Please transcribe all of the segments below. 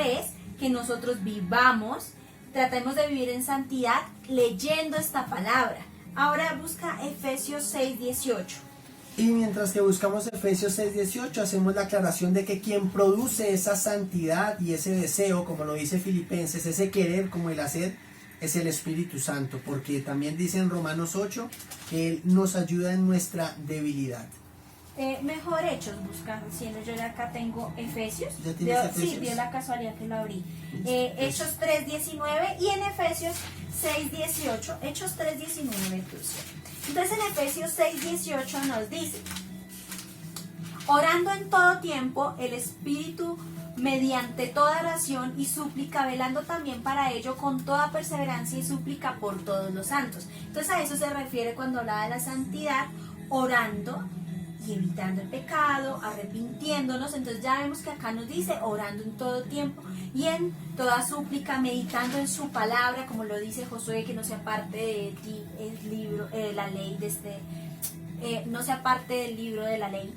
es que nosotros tratemos de vivir en santidad leyendo esta palabra. Ahora busca Efesios 6:18. Y mientras que buscamos Efesios 6:18, hacemos la aclaración de que quien produce esa santidad y ese deseo, como lo dice Filipenses, ese querer como el hacer, es el Espíritu Santo, porque también dice en Romanos 8 que Él nos ayuda en nuestra debilidad. Mejor Hechos, buscando, siendo yo ya acá tengo Efesios. ¿Ya tienes Efesios? Sí, dio la casualidad que lo abrí. Hechos 3:19 y en Efesios 6:18. Hechos 3:19, entonces en Efesios 6:18 nos dice: orando en todo tiempo el Espíritu mediante toda oración y súplica, velando también para ello con toda perseverancia y súplica por todos los santos. Entonces a eso se refiere cuando habla de la santidad, orando y evitando el pecado, arrepintiéndonos. Entonces ya vemos que acá nos dice orando en todo tiempo y en toda súplica, meditando en su palabra, como lo dice Josué, que no se aparte de ti el libro, la ley no se aparte del libro de la ley,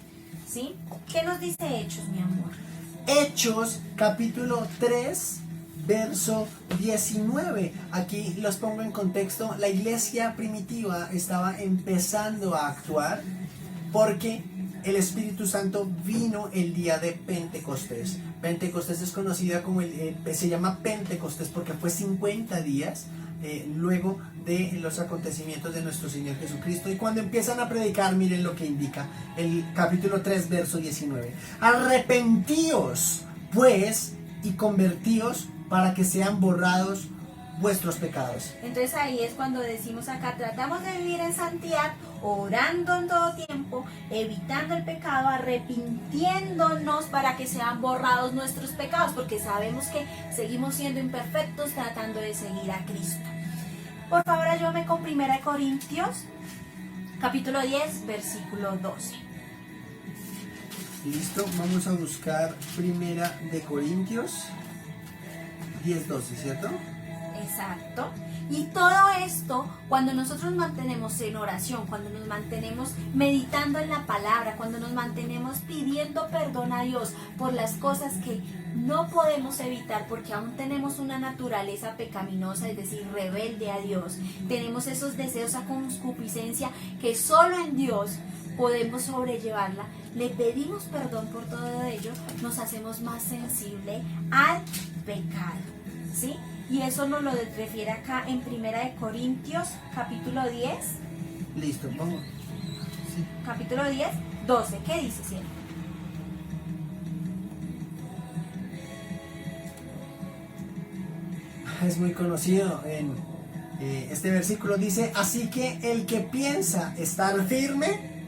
¿sí? ¿Qué nos dice Hechos, mi amor? Hechos capítulo 3 verso 19. Aquí los pongo en contexto. La iglesia primitiva estaba empezando a actuar porque el Espíritu Santo vino el día de Pentecostés. Pentecostés es conocida como se llama Pentecostés porque fue 50 días luego de los acontecimientos de nuestro Señor Jesucristo. Y cuando empiezan a predicar, miren lo que indica el capítulo 3 verso 19: arrepentíos pues y convertíos para que sean borrados vuestros pecados. Entonces ahí es cuando decimos acá, tratamos de vivir en santidad, orando en todo tiempo, evitando el pecado, arrepintiéndonos para que sean borrados nuestros pecados, porque sabemos que seguimos siendo imperfectos tratando de seguir a Cristo. Por favor, ayúdame con 1 Corintios, capítulo 10, versículo 12. Listo, vamos a buscar 1 Corintios 10, 12, ¿cierto? Exacto. Y todo esto, cuando nosotros nos mantenemos en oración, cuando nos mantenemos meditando en la palabra, cuando nos mantenemos pidiendo perdón a Dios por las cosas que no podemos evitar porque aún tenemos una naturaleza pecaminosa, es decir, rebelde a Dios, tenemos esos deseos a concupiscencia que solo en Dios podemos sobrellevarla, le pedimos perdón por todo ello, nos hacemos más sensible al pecado, ¿sí? Y eso nos lo refiere acá en 1 Corintios, capítulo 10. Listo, vamos. Sí. Capítulo 10, 12. ¿Qué dice, cielo? Es muy conocido en este versículo. Dice: así que el que piensa estar firme,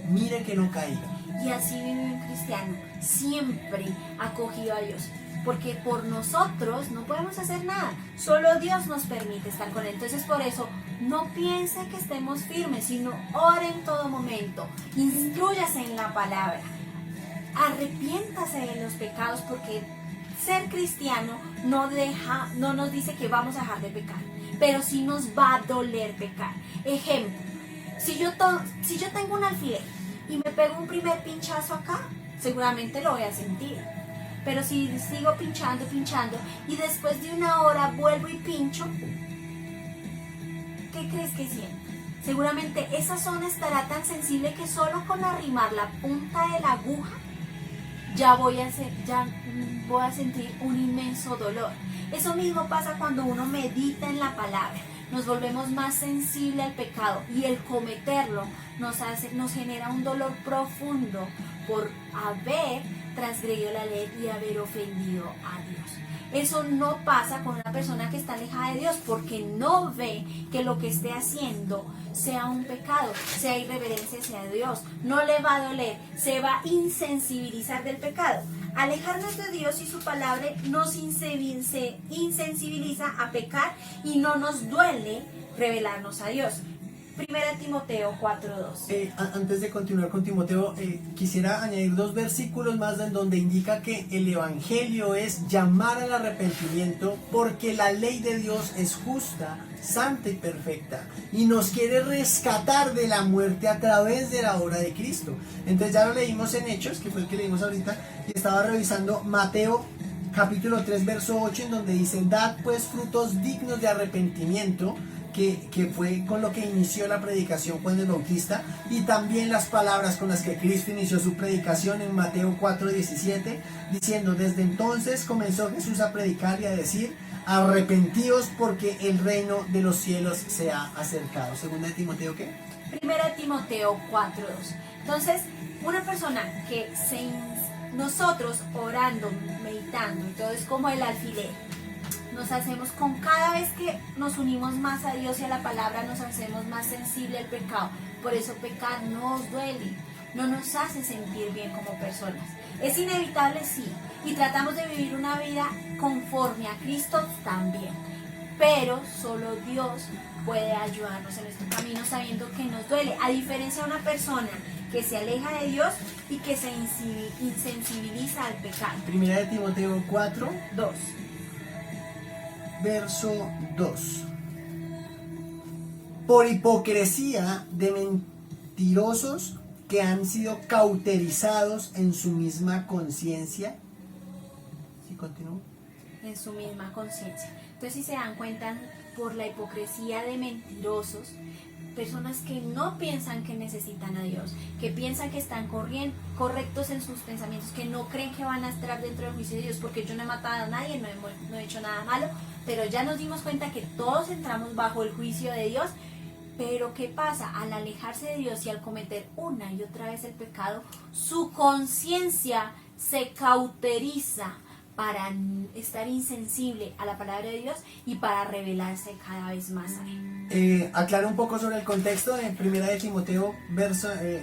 mire que no caiga. Y así vive un cristiano, siempre acogido a Dios. Porque por nosotros no podemos hacer nada, solo Dios nos permite estar con Él. Entonces por eso no piense que estemos firmes, sino ore en todo momento, instrúyase en la palabra, arrepiéntase de los pecados, porque ser cristiano no nos dice que vamos a dejar de pecar, pero sí nos va a doler pecar. Ejemplo, si yo tengo un alfiler y me pego un primer pinchazo acá, seguramente lo voy a sentir. Pero si sigo pinchando y después de una hora vuelvo y pincho, ¿qué crees que siento? Seguramente esa zona estará tan sensible que solo con arrimar la punta de la aguja ya voy a sentir un inmenso dolor. Eso mismo pasa cuando uno medita en la palabra. Nos volvemos más sensibles al pecado y el cometerlo nos genera un dolor profundo por haber transgredido la ley y haber ofendido a Dios. Eso no pasa con una persona que está alejada de Dios, porque no ve que lo que esté haciendo sea un pecado, sea irreverencia hacia Dios. No le va a doler, se va a insensibilizar del pecado. Alejarnos de Dios y su palabra nos insensibiliza a pecar y no nos duele revelarnos a Dios. 1 Timoteo 4:2. Antes de continuar con Timoteo, quisiera añadir 2 versículos más en donde indica que el evangelio es llamar al arrepentimiento, porque la ley de Dios es justa, santa y perfecta, y nos quiere rescatar de la muerte a través de la obra de Cristo. Entonces ya lo leímos en Hechos, que fue el que leímos ahorita, y estaba revisando Mateo capítulo 3, verso 8, en donde dice, dad pues frutos dignos de arrepentimiento, que fue con lo que inició la predicación Juan el Bautista, y también las palabras con las que Cristo inició su predicación en Mateo 4:17, diciendo, desde entonces comenzó Jesús a predicar y a decir, arrepentíos porque el reino de los cielos se ha acercado. Segunda de Timoteo, ¿qué? Primera Timoteo 4:2. Entonces, una persona que nosotros orando, meditando, y todo es como el alfiler. Nos hacemos con cada vez que nos unimos más a Dios y a la palabra, nos hacemos más sensible al pecado. Por eso pecar nos duele, no nos hace sentir bien como personas. Es inevitable, sí, y tratamos de vivir una vida conforme a Cristo también. Pero solo Dios puede ayudarnos en este camino sabiendo que nos duele. A diferencia de una persona que se aleja de Dios y que se insensibiliza al pecado. Primera de Timoteo 4, 2. verso 2. Por hipocresía de mentirosos que han sido cauterizados en su misma conciencia. ¿Sí continúo? En su misma conciencia. Entonces, si se dan cuenta, por la hipocresía de mentirosos, personas que no piensan que necesitan a Dios, que piensan que están correctos en sus pensamientos, que no creen que van a estar dentro del juicio de Dios, porque yo no he matado a nadie, no he hecho nada malo, pero ya nos dimos cuenta que todos entramos bajo el juicio de Dios. Pero ¿qué pasa? Al alejarse de Dios y al cometer una y otra vez el pecado, su conciencia se cauteriza para estar insensible a la palabra de Dios y para rebelarse cada vez más a Él. Aclaro un poco sobre el contexto de Primera de Timoteo,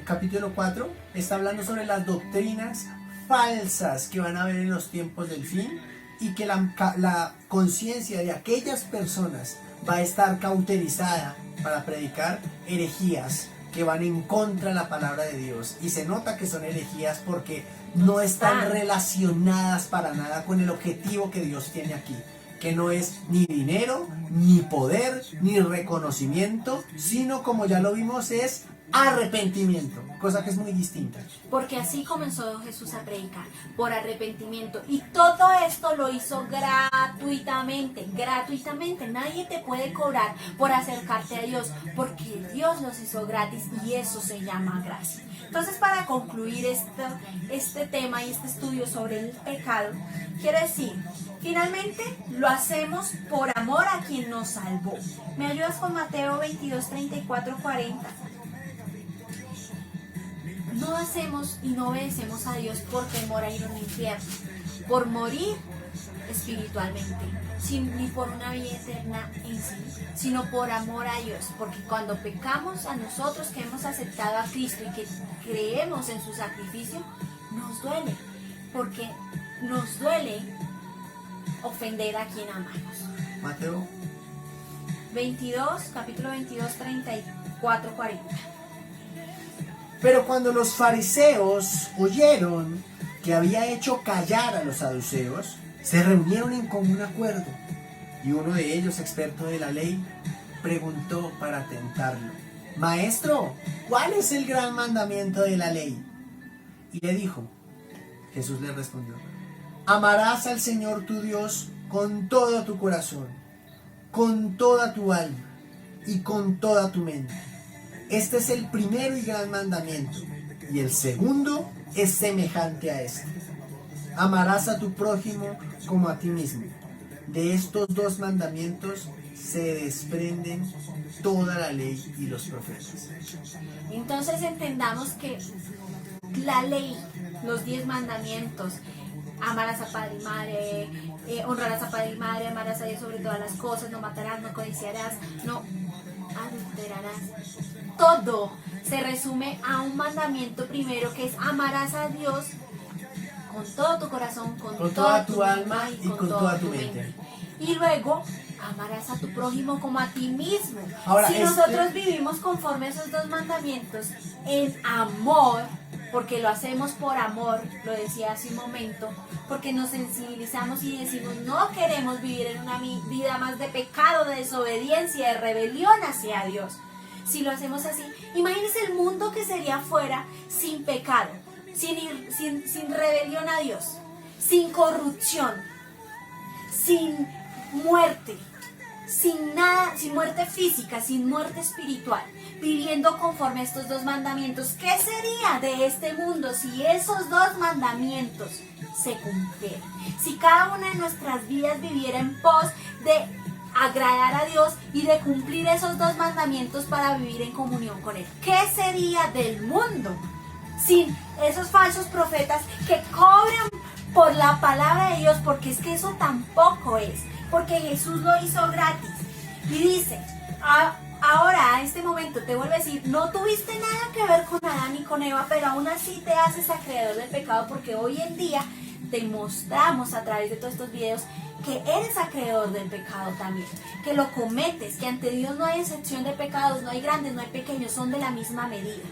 capítulo 4. Está hablando sobre las doctrinas falsas que van a haber en los tiempos del fin y que la conciencia de aquellas personas va a estar cauterizada para predicar herejías que van en contra de la palabra de Dios. Y se nota que son herejías porque no están relacionadas para nada con el objetivo que Dios tiene aquí, que no es ni dinero, ni poder, ni reconocimiento, sino, como ya lo vimos, es arrepentimiento, cosa que es muy distinta. Porque así comenzó Jesús a predicar, por arrepentimiento. Y todo esto lo hizo gratuitamente. Nadie te puede cobrar por acercarte a Dios, porque Dios los hizo gratis y eso se llama gracia. Entonces, para concluir este tema y este estudio sobre el pecado, quiero decir, finalmente lo hacemos por amor a quien nos salvó. ¿Me ayudas con Mateo 22, 34, 40? No hacemos y no obedecemos a Dios por temor a ir a un infierno, por morir espiritualmente, ni por una vida eterna en sí, sino por amor a Dios, porque cuando pecamos, a nosotros que hemos aceptado a Cristo y que creemos en su sacrificio, nos duele, porque nos duele ofender a quien amamos. Mateo 22, capítulo 22, 34, 40. Pero cuando los fariseos oyeron que había hecho callar a los saduceos, se reunieron en común acuerdo, y uno de ellos, experto de la ley, preguntó para tentarlo: Maestro, ¿cuál es el gran mandamiento de la ley? Y le dijo, Jesús le respondió: amarás al Señor tu Dios con todo tu corazón, con toda tu alma y con toda tu mente. Este es el primero y gran mandamiento, y el segundo es semejante a este: amarás a tu prójimo como a ti mismo. De estos dos mandamientos se desprenden toda la ley y los profetas. Entonces entendamos que la ley, los 10 mandamientos, amarás a padre y madre, honrarás a padre y madre, amarás a Dios sobre todas las cosas, no matarás, no codiciarás, no adulterarás. Todo se resume a un mandamiento primero, que es amarás a Dios con todo tu corazón, con toda tu alma y con toda tu mente. Y luego amarás a tu prójimo como a ti mismo. Ahora, si nosotros vivimos conforme a esos dos mandamientos en amor, porque lo hacemos por amor, lo decía hace un momento, porque nos sensibilizamos y decimos no queremos vivir en una vida más de pecado, de desobediencia, de rebelión hacia Dios. Si lo hacemos así, imagínense el mundo que sería afuera sin pecado, sin rebelión a Dios, sin corrupción. sin muerte, sin nada, sin muerte física, sin muerte espiritual, viviendo conforme a estos 2 mandamientos. ¿Qué sería de este mundo si esos 2 mandamientos se cumplieran? Si cada una de nuestras vidas viviera en pos de agradar a Dios y de cumplir esos 2 mandamientos para vivir en comunión con Él. ¿Qué sería del mundo sin esos falsos profetas que cobran por la palabra de Dios? Porque es que eso tampoco es, porque Jesús lo hizo gratis. Y dice, ahora a este momento te vuelvo a decir, no tuviste nada que ver con Adán y con Eva, pero aún así te haces acreedor del pecado, porque hoy en día te mostramos a través de todos estos videos que eres acreedor del pecado también, que lo cometes, que ante Dios no hay excepción de pecados, no hay grandes, no hay pequeños, son de la misma medida.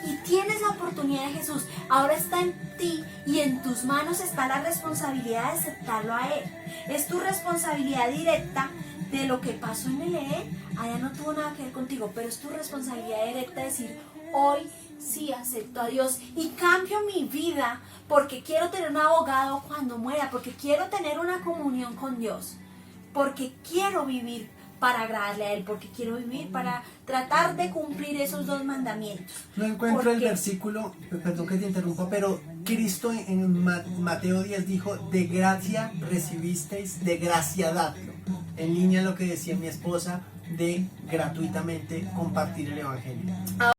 Y tienes la oportunidad de Jesús, ahora está en ti y en tus manos está la responsabilidad de aceptarlo a Él. Es tu responsabilidad directa de lo que pasó en el Edén, allá no tuvo nada que ver contigo, pero es tu responsabilidad directa decir, hoy sí acepto a Dios y cambio mi vida porque quiero tener un abogado cuando muera, porque quiero tener una comunión con Dios, porque quiero vivir para agradarle a Él, porque quiero vivir para tratar de cumplir esos 2 mandamientos. No encuentro Porque el versículo, perdón que te interrumpa, pero Cristo en Mateo 10 dijo, de gracia recibisteis, de gracia dadlo. En línea lo que decía mi esposa, de gratuitamente compartir el Evangelio.